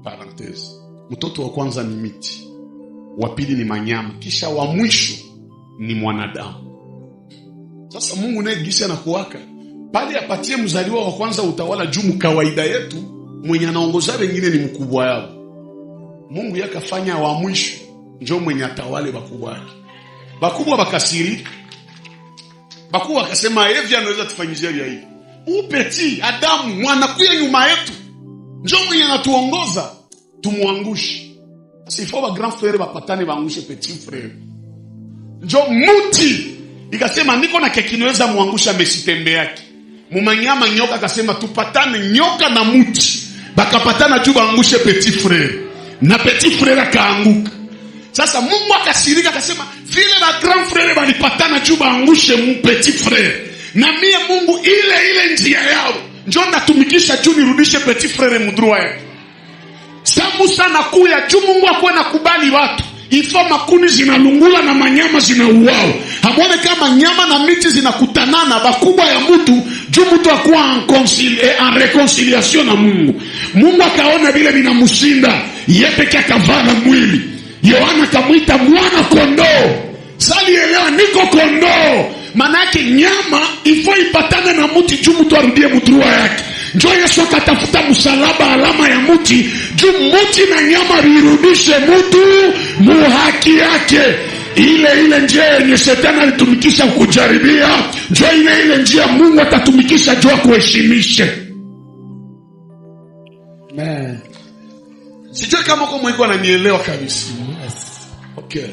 Parenthese. Mtoto wa kwanza ni miti, wa pili ni manyama, kisha wa mwisho ni mwanadamu. Sasa Mungu naye gisi anakuwaka pale apatie mzaliwa wa kwanza utawala juu kawaida yetu mwenye anaongoza wengine ni mkubwa yao. Mungu yakafanya wa mwisho njoo mwenye atawale bakubwa yake. Bakubwa bakasiri. Bakubwa akasema hivi anaweza tufanyizia hivi. Upeti Adamu mwanakuya nyuma yetu. Njoo mwenye anatuongoza tumuangushe. Sasa ifo ba grand frère bapatane baangushe petit frère. Njoo muti ikasema niko na kekinweza muangusha mesitembe yake. Mumanyama nyoka akasema tupatane nyoka na muti. Bakapatana juu baangushe petit frère. Na petit frère akaanguka. Sasa Mungu akasirika akasema vile ba grand frère balipatana juu baangushe petit frère. Na mie Mungu ile njia yao njoo natumikisha juu nirudishe petit frère mudrua yake. Samu sana kuya juu Mungu akuwe nakubali watu. Ifo makuni zinalungula na manyama zinauao. Hamone kama nyama na miti zinakutanana bakubwa ya mtu juu mtu akuwa en reconciliation na Mungu. Mungu akaona vile vinamushinda, yepeke akavana mwili. Yohana kamuita mwana kondoo. Sali elewa niko kondoo. Manake nyama ifo ipatane na muti juu mtu arudie mudrua yake. Njoo Yesu akatafuta msalaba alama ya muti juu muti na nyama virudishe mtu muhaki yake. Ile njia yenye shetani alitumikisha kujaribia, njoo ile njia Mungu atatumikisha juu kuheshimisha. Amen. Sijui kama kwa Mungu ananielewa kabisa. Yes. Okay.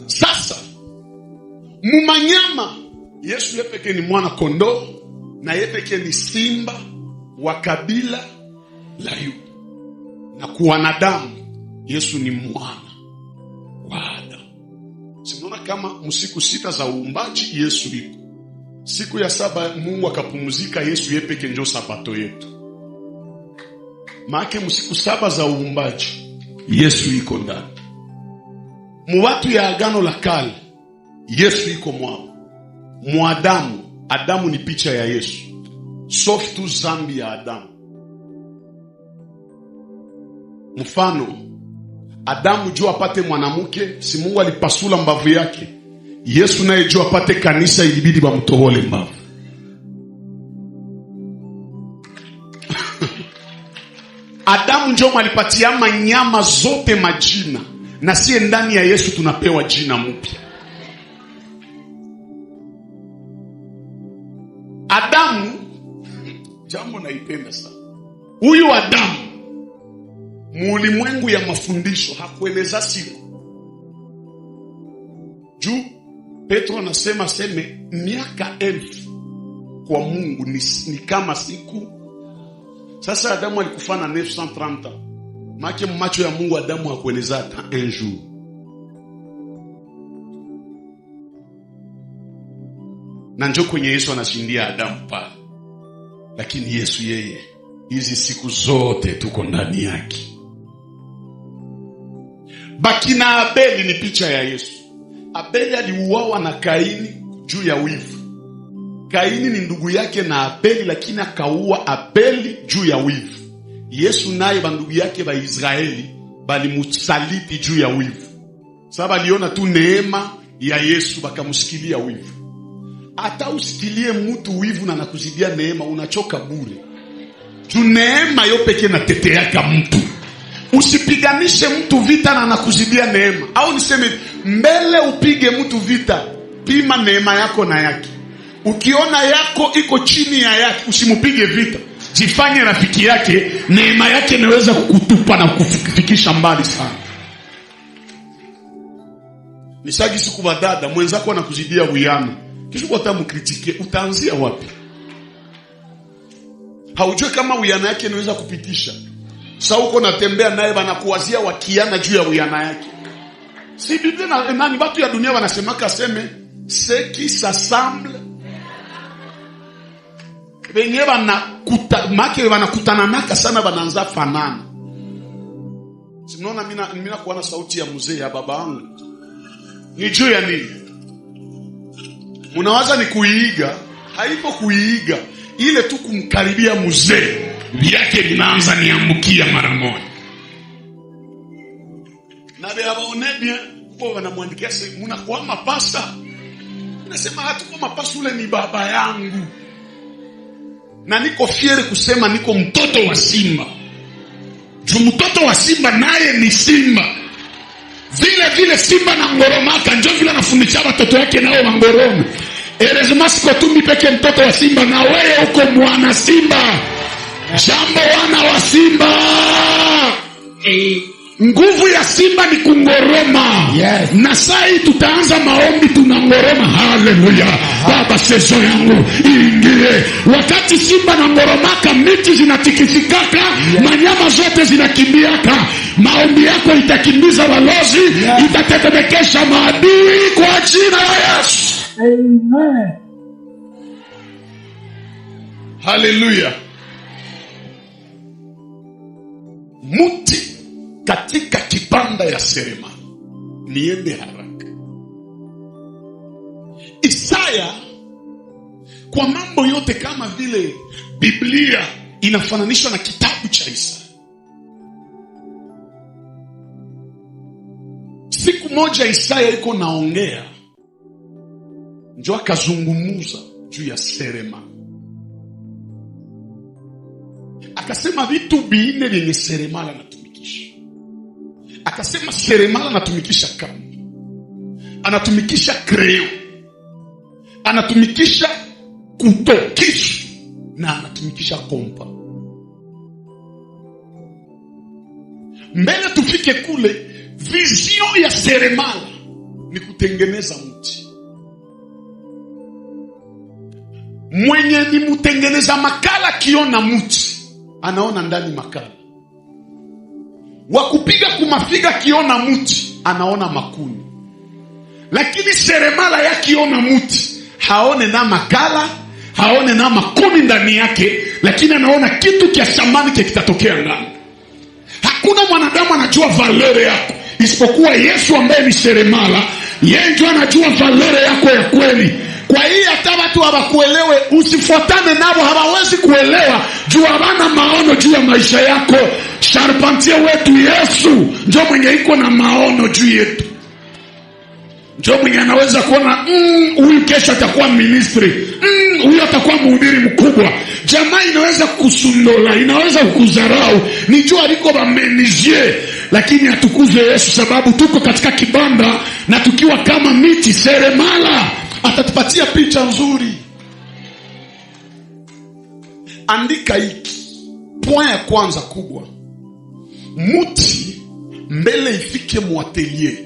Sasa mumanyama Yesu yepeke ni mwana kondoo na yepeke ni simba wa kabila la Yuda. Na kwa wanadamu Yesu ni mwana wa Adamu. Sinaona kama msiku 6 za uumbaji Yesu iko. Siku ya 7 Mungu akapumzika, Yesu yepeke ndio sabato yetu. Maana msiku 7 za uumbaji Yesu iko ndani. Muwatu ya agano la kale Yesu iko mwao. Muadamu, Adamu ni picha ya Yesu. Soft tu zambi ya Adamu. Mfano, Adamu juu apate mwanamke, si Mungu alipasula mbavu yake. Yesu naye juu apate kanisa ilibidi bamtohole mbavu. Adamu njoo alipatia manyama zote majina, na sie ndani ya Yesu tunapewa jina mpya. Adamu, jambo naipenda sana. Huyu Adamu muulimwengu ya mafundisho hakueleza siku. Juu Petro anasema miaka 1000 kwa Mungu ni kama siku. Sasa Adamu alikufa na 930. Maana macho ya Mungu Adamu hakueleza hata un jour. Na njoo kwenye Yesu anashindia Adamu pale. Lakini Yesu yeye hizi siku zote tuko ndani yake. Bakina Abeli ni picha ya Yesu. Abeli aliuawa na Kaini juu ya wivu. Kaini ni ndugu yake na Abeli, lakini akaua Abeli juu ya wivu. Yesu naye bandugu yake ba Israeli balimusaliti juu ya wivu. Sababu aliona tu neema ya Yesu bakamushikilia wivu. Hata usikilie mtu wivu na nakuzidia neema, unachoka bure. Juu neema yo pekee na teteaka mtu. Usipiganishe mtu vita na nakuzidia neema. Au niseme mbele upige mtu vita, pima neema yako na yake. Ukiona yako iko chini ya yake, usimupige vita. Jifanye rafiki yake, neema yake inaweza kukutupa na kukufikisha mbali sana. Nisagi siku badada mwenzako anakuzidia uyana, kisha utamkritike, utaanzia wapi? Haujui kama uyana yake inaweza kupitisha. Sasa uko natembea naye banakuwazia wakiana juu ya uyana yake. Si Biblia na nani watu ya dunia wanasemaka seme seki s'assemble. Benye wanakutana naka sana banaanza fanana. Simnaona mina kuona sauti ya mzee ya baba yangu. Ni juu ya nini? Munawaza ni kuiiga, haipo kuiiga. Ile tu kumkaribia mzee, yake linaanza niambukia mara moja. Na bia baonebia, kwa wanamwandikia sasa munakuwa mapasta. Nasema hatuko mapasta, ule ni baba yangu. Na niko fieri kusema niko mtoto wa Simba. Juu mtoto wa Simba naye ni Simba. Vile Simba na ngoromaka, njoo vile anafundisha watoto wake nao wangorome. Erezima siko tu peke mtoto wa Simba, na wewe uko mwana Simba. Jambo wana wa Simba. Nguvu ya Simba ni kungoroma. Yes. Na sai tutaanza maombi tunangoroma. Haleluya. Baba sezo yangu ingie. Wakati Simba na ngoromaka, miti zinatikisikaka, yes. Manyama zote zinakimbiaka. Maombi yako itakimbiza walozi, yes. Itatetemekesha maadui kwa jina la Yesu. Amen. Haleluya. Muti katika kibanda ya seremala. Niende haraka. Isaya kwa mambo yote kama vile Biblia inafananishwa na kitabu cha Isaya. Siku moja Isaya iko naongea, njoo akazungumuza juu ya seremala. Akasema vitu biine vyenye seremala anatumikisha. Akasema seremala anatumikisha kama, anatumikisha kreo, anatumikisha kutokisha, na anatumikisha kompa. Mbele tufike kule, vizio ya seremala ni kutengeneza mti. Mwenye ni mutengeneza makala kiona mti, anaona ndani makala. Wakupiga kumafiga kiona mti, anaona makuni. Lakini seremala ya kiona mti, haone na makala, haone na makuni ndani yake, lakini anaona kitu kia shamani kia kitatokea ndani. Hakuna mwanadamu anajua valere yako isipokuwa Yesu ambaye ni seremala. Yeye ndiye anajua valere yako ya kweli. Kwa hiyo hata watu hawakuelewe, usifuatane nao, hawawezi kuelewa juu hawana maono juu ya maisha yako. Charpentier wetu Yesu ndio mwenye iko na maono juu yetu. Ndio mwenye anaweza kuona huyu kesho atakuwa ministry, huyu atakuwa mhubiri mkubwa. Jamaa inaweza kusundola, inaweza kukudharau, ni jua liko ba menizie, lakini atukuze Yesu sababu tuko katika kibanda na tukiwa kama miti seremala. Atatupatia picha nzuri. Andika hiki. Point ya kwanza kubwa. Muti mbele ifike muatelier,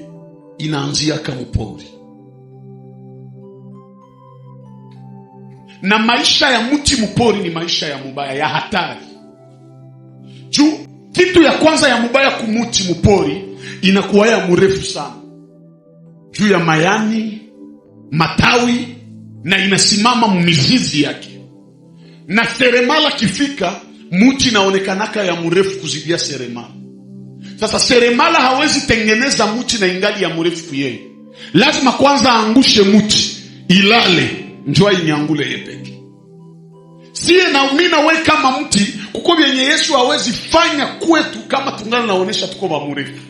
inaanzia kama pori. Na maisha ya muti mpori ni maisha ya mubaya, ya hatari. Juu kitu ya kwanza ya mubaya kumuti mpori inakuwa ya mrefu sana. Juu ya mayani, matawi, na inasimama mizizi yake. Na seremala kifika, muti naonekanaka ya mrefu kuzidia seremala. Sasa seremala hawezi tengeneza muti na ingali ya mrefu yeye. Lazima kwanza angushe muti, ilale, njua inyangule yepeke. Siye na umina we kama mti, kuko vyenye Yesu hawezi fanya kwetu kama tungana naonesha tuko ba mrefu.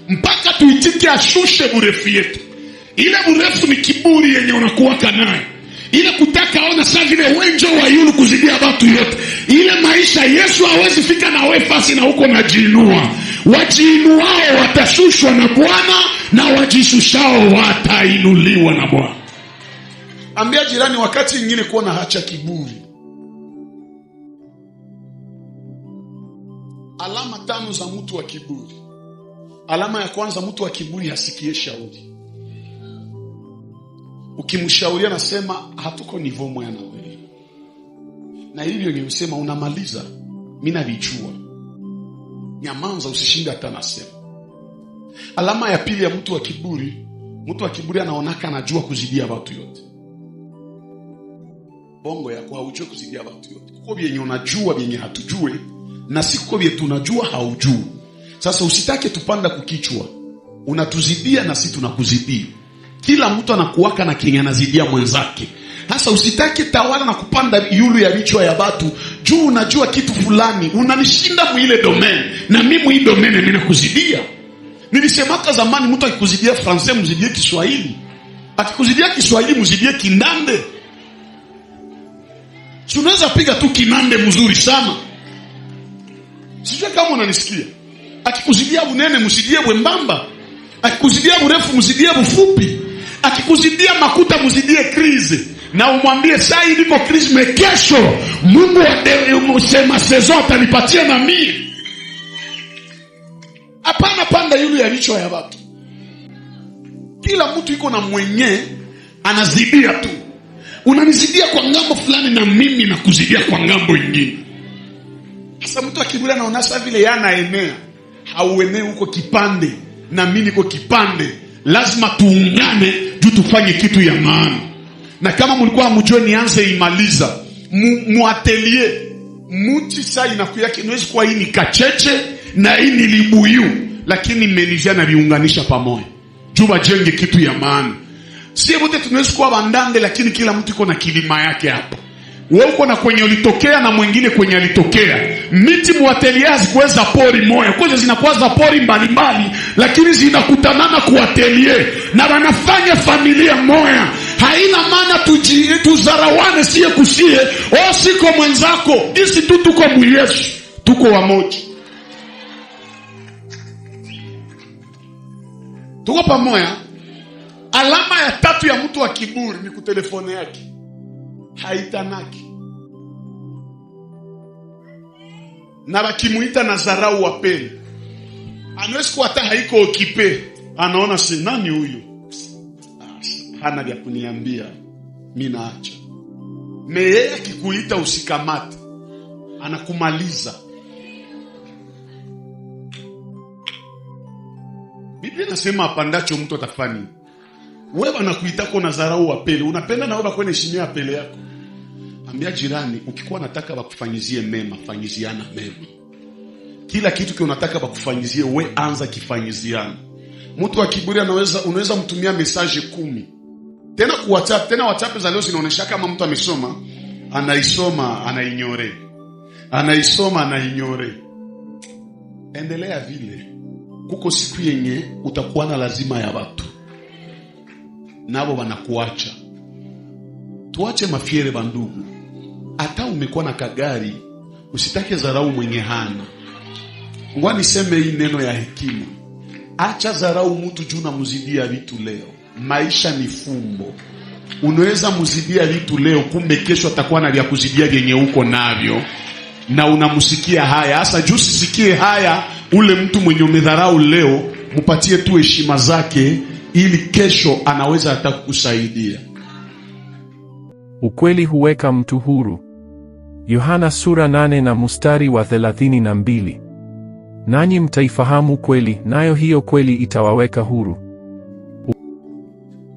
Mpaka tuitike ashushe urefu yetu. Ile urefu ni kiburi yenye unakuwaka nayo. Ile kutaka ona saa vile wenjo wa yulu kuzidia watu yote. Ile maisha Yesu hawezi fika na we fasi na huko najiinua. Wajiinuao watashushwa na Bwana, na wajishushao watainuliwa na Bwana. Ambia jirani, wakati ingine kuona hacha kiburi. Alama 5 za mtu wa kiburi. Alama ya kwanza, mtu wa kiburi hasikie shauri. Ukimshauria nasema hatuko nivo moja na wewe. Na hivyo nimesema unamaliza, mimi nalijua. Nyamanza, usishinde hata nasema. Alama ya pili ya mtu wa kiburi, mtu wa kiburi anaonaka anajua kuzidia watu yote. Bongo yako haujui kuzidia watu yote. Kuko vyenye unajua vyenye hatujue, na siko vyenye tunajua haujui. Sasa usitake tupanda kukichwa. Unatuzidia na sisi tunakuzidia. Kila mtu anakuwaka na kenye anazidia mwenzake. Sasa usitake tawala na kupanda yulu ya vichwa ya watu. Juu unajua kitu fulani, unanishinda mwile domain, na mimi mwile domain mimi nakuzidia. Nilisemaka zamani, mtu akikuzidia Fransai mzidie Kiswahili. Akikuzidia Kiswahili mzidie Kindande. Tunaweza piga tu Kinande mzuri sana. Sijui kama unanisikia. Akikuzidia unene mzidie wembamba. Akikuzidia urefu mzidie ufupi. Akikuzidia makuta mzidie krize. Na umwambie saa hii niko krize, mekesho Mungu wa saison atanipatia na mimi. Hapana panda yule ya vichwa ya watu. Kila mtu yuko na mwenye anazidia tu. Unanizidia kwa ngambo fulani na mimi nakuzidia kwa ngambo nyingine. Sasa mtu akibula anaona sasa vile yana enea. Hauenee huko kipande na mimi niko kipande. Lazima tuungane juu tufanye kitu ya maana. Na kama mlikuwa mjue nianze imaliza muatelier muti saa inakuya kinwezi kwa hii ni kacheche na hii ni libuyu, lakini menijia na viunganisha pamoja juu wajenge kitu ya maana. Siye wote tunaweza kuwa bandande, lakini kila mtu iko na kilima yake hapa. Wewe uko na kwenye ulitokea na mwingine kwenye alitokea. Miti muatelier hazikuweza pori moja. Kwanza zinakuwa za pori mbalimbali, lakini zinakutanana kuatelier na wanafanya familia moja. Haina maana tuzarawane siye kusie. O siko mwenzako. Isi tu tuko mwiyesu. Tuko wamoja. Tuko pamoja. Alama ya 3 ya mtu wa kiburi ni kutelefone yake. Haitanaki. Na wakimuita na zarau wapeni. Anawezi kuwa hata haiko okipe. Anaona si nani huyu? Hana vya kuniambia, mimi naacha. Meye akikuita usikamate, anakumaliza. Biblia inasema apandacho mtu atafani. Wewe anakuitako na dharau wapele, unapenda na wewe kwenye heshima ya pele yako. Ambia jirani, ukikuwa nataka bakufanyizie mema, fanyiziana mema. Kila kitu unataka bakufanyizie, we anza kifanyiziana. Mtu wa kiburi unaweza mtumia message 10. Tena ku WhatsApp, tena WhatsApp za leo zinaonesha kama mtu amesoma, anaisoma, anainyore. Anaisoma, anainyore. Endelea vile. Kuko siku yenye utakuwa na lazima ya watu. Nabo wanakuacha. Tuache mafiere bandugu. Hata umekuwa na kagari, usitake dharau mwenye hana. Ngoja niseme hii neno ya hekima. Acha dharau mtu juu na muzidia vitu leo. Maisha ni fumbo. Unaweza muzidia vitu leo, kumbe kesho atakuwa na vya kuzidia vyenye uko navyo. Na unamusikia haya. Hasa juu sisikie haya, ule mtu mwenye umedharau leo, mupatie tu heshima zake, ili kesho anaweza hata kukusaidia. Ukweli huweka mtu huru. Yohana sura 8 na mstari wa 32. Nanyi mtaifahamu kweli, nayo hiyo kweli itawaweka huru.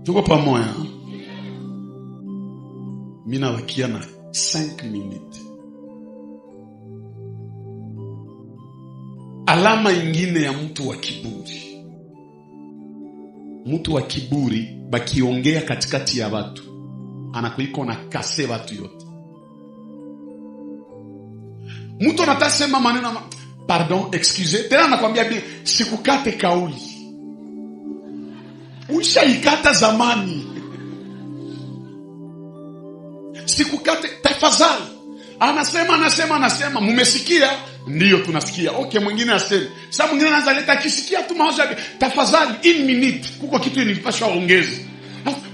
Tuko pamoja. Mina wakia na 5 minutes. alama ingine ya mtu wa kiburi. Mtu wa kiburi bakiongea katikati ya watu, anakuiko na kase watu yote. Mtu anatasema maneno pardon, excuse, tena anakuambia bien, sikukate kauli. Ushaikata zamani. Sikukate, tafadhali. Anasema, mumesikia? Ndiyo tunasikia. Okay, mwingine aseme. Sasa mwingine anaanza leta kisikia tu mawazo yake. Tafadhali, in minute, kuko kitu nilipaswa ongeza.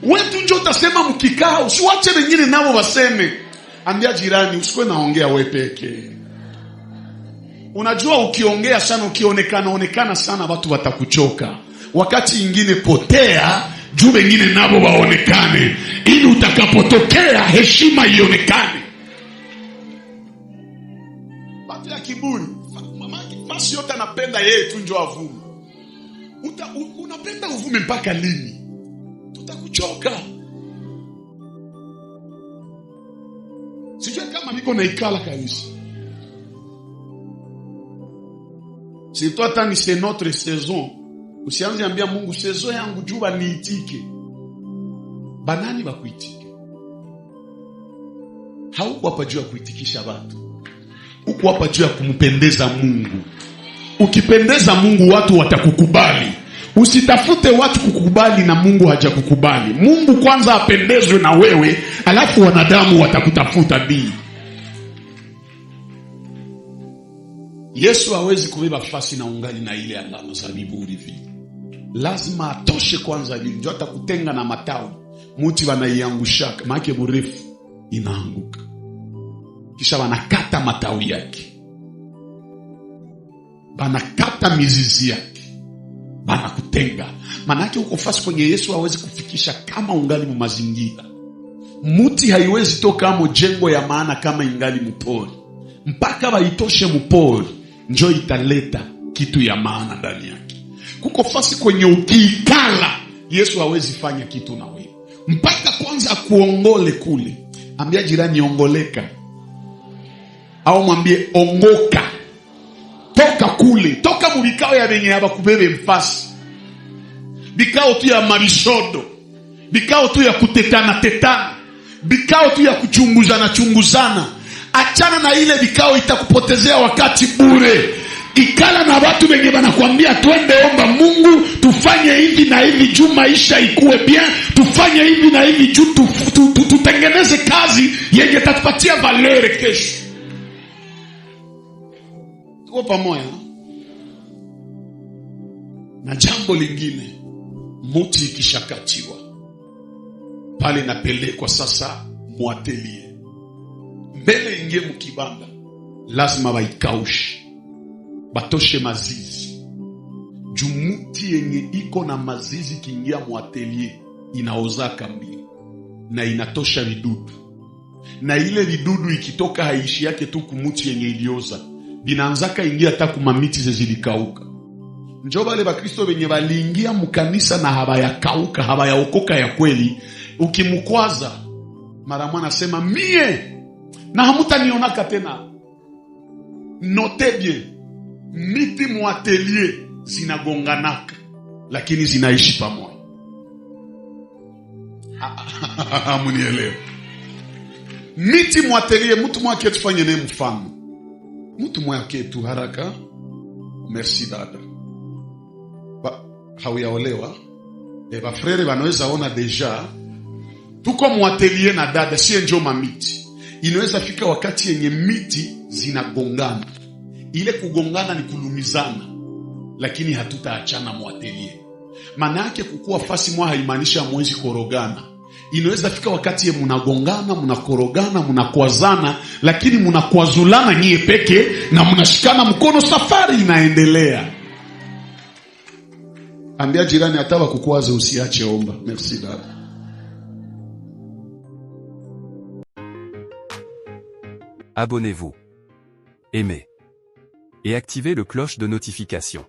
Wewe tu njoo utasema mkikao, usiwache wengine nao waseme. Ambia jirani, usikuwe naongea wewe peke. Unajua ukiongea sana, ukionekana sana, watu watakuchoka. Wakati ingine potea, juu wengine nao waonekane, ili utakapotokea heshima ionekane. Watu ya kiburi, mamaki basi yote anapenda yeye tu njoo avume. Unapenda uvume mpaka lini? Tutakuchoka. Sijui kama niko na ikala kabisa. Si toi hata ni c'est notre saison. Usianze ambia Mungu saison yangu juba niitike. Banani bakuitike? Hauko hapa juu ya kuitikisha watu. Uko hapa juu ya kumpendeza Mungu. Ukipendeza Mungu watu watakukubali. Usitafute watu kukubali na Mungu hajakukubali. Mungu kwanza apendezwe na wewe, alafu wanadamu watakutafuta bii. Yesu hawezi kubeba fasi na ungali na ile alama za viburi vile. Lazima atoshe kwanza vile, ndio atakutenga na matawi. Muti wanaiangushaka, maana burefu inaanguka. Kisha wanakata matawi yake. Wanakata mizizi yake. Wanakutenga. Maana yake uko fasi kwenye Yesu hawezi kufikisha kama ungali mu mazingira. Muti haiwezi toka amo jengo ya maana kama ingali mpori. Mpaka waitoshe mpori, njoo italeta kitu ya maana ndani yake. Kuko fasi kwenye ukiikala, Yesu hawezi fanya kitu na wewe. Mpaka kwanza akuongole kule. Ambia jirani ongoleka. Au mwambie ongoka. Toka kule, toka mubikao ya benye haba kubebe mfasi. Bikao tu ya marishodo. Bikao tu ya kutetana. Bikao tu ya kuchunguzana. Achana na ile vikao, itakupotezea wakati bure. Ikala na watu wenye wanakuambia twende omba Mungu, tufanye hivi na hivi juu maisha ikuwe bien, tufanye hivi na hivi juu tutengeneze kazi yenye tatupatia valeur kesho. Tuko pamoja? Na jambo lingine, muti ikishakatiwa pale napelekwa sasa muatelie. Mbele ingie mkibanda, lazima waikaushe, batoshe mazizi. Jumuti yenye iko na mazizi kiingia muatelie, inaozaka mbili na inatosha vidudu. Na ile vidudu ikitoka haishi yake tu kumuti yenye ilioza, binaanzaka ingia hata kumamiti zilikauka. Njoo wale Bakristo wenye waliingia mkanisa na habayakauka, habayaokoka ya kweli, ukimkwaza mara mwana sema mie na hamutanionaka tena. Note bien, miti muatelier zinagonganaka, lakini zinaishi pamoja. Munielewe. Miti muatelier, mtu mwake tufanye naye mfano. Mtu mwake tu haraka. Merci dada. Hauyaolewa? Ba frere wanaweza ona deja. Tuko muatelier na dada, si njoo mamiti. Inaweza fika wakati yenye miti zinagongana. Ile kugongana ni kulumizana, lakini hatutaachana muatelie. Maana yake kukua fasi mwa haimanisha mwezi korogana. Inaweza fika wakati yenye munagongana, munakorogana, munakwazana, lakini munakwazulana nyie peke na munashikana mkono, safari inaendelea. Ambia jirani atawa kukwaza usiache omba. Merci dada. Abonnez-vous, aimez et activez le cloche de notification.